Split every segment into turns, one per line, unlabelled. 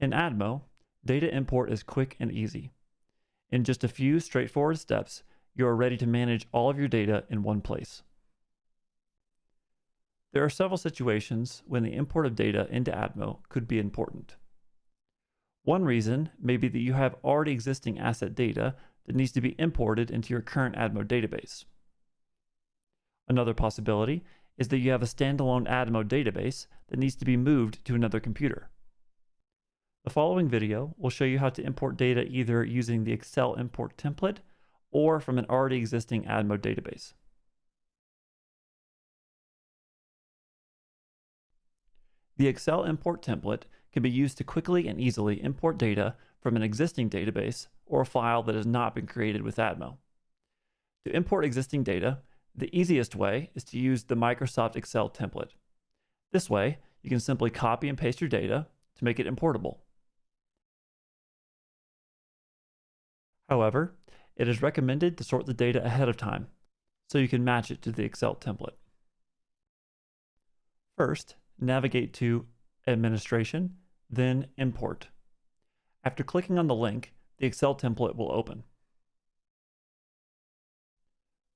In ADMO, data import is quick and easy. In just a few straightforward steps, you are ready to manage all of your data in one place. There are several situations when the import of data into ADMO could be important. One reason may be that you have already existing asset data that needs to be imported into your current ADMO database. Another possibility is that you have a standalone ADMO database that needs to be moved to another computer. The following video will show you how to import data either using the Excel import template or from an already existing ADMO database. The Excel import template can be used to quickly and easily import data from an existing database or a file that has not been created with ADMO. To import existing data, the easiest way is to use the Microsoft Excel template. This way, you can simply copy and paste your data to make it importable. However, it is recommended to sort the data ahead of time so you can match it to the Excel template. First, navigate to Administration, then Import. After clicking on the link, the Excel template will open.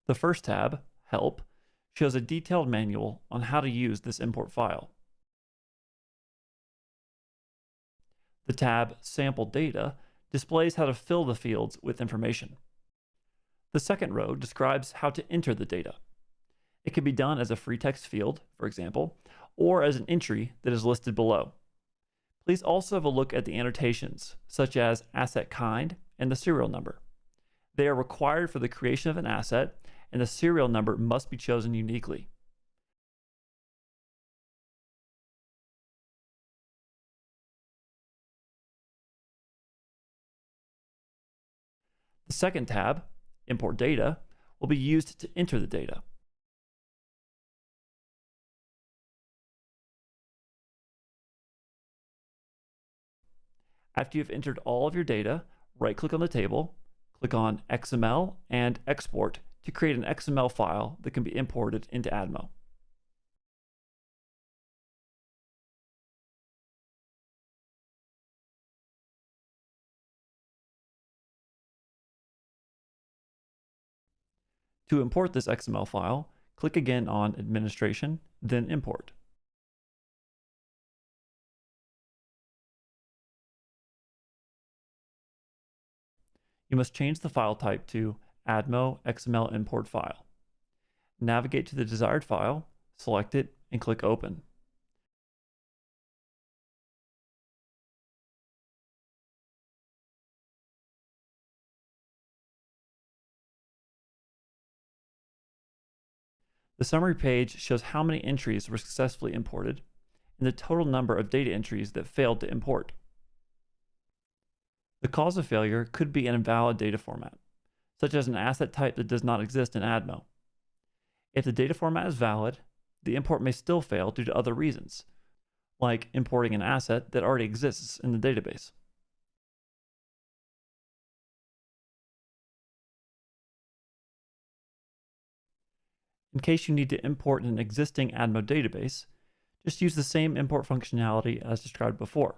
The first tab, Help, shows a detailed manual on how to use this import file. The tab Sample Data displays how to fill the fields with information. The second row describes how to enter the data. It can be done as a free text field, for example, or as an entry that is listed below. Please also have a look at the annotations, such as asset kind and the serial number. They are required for the creation of an asset, and the serial number must be chosen uniquely. The second tab, Import Data, will be used to enter the data. After you've entered all of your data, right-click on the table, click on XML and Export to create an XML file that can be imported into ADMO. To import this XML file, click again on Administration, then Import. You must change the file type to ADMO XML import file. Navigate to the desired file, select it, and click Open. The summary page shows how many entries were successfully imported and the total number of data entries that failed to import. The cause of failure could be an invalid data format, such as an asset type that does not exist in ADMO. If the data format is valid, the import may still fail due to other reasons, like importing an asset that already exists in the database. In case you need to import an existing ADMO database, just use the same import functionality as described before.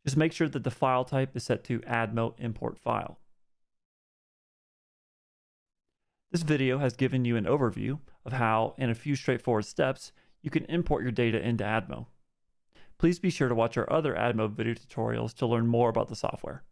Just make sure that the file type is set to ADMO import file. This video has given you an overview of how, in a few straightforward steps, you can import your data into ADMO. Please be sure to watch our other ADMO video tutorials to learn more about the software.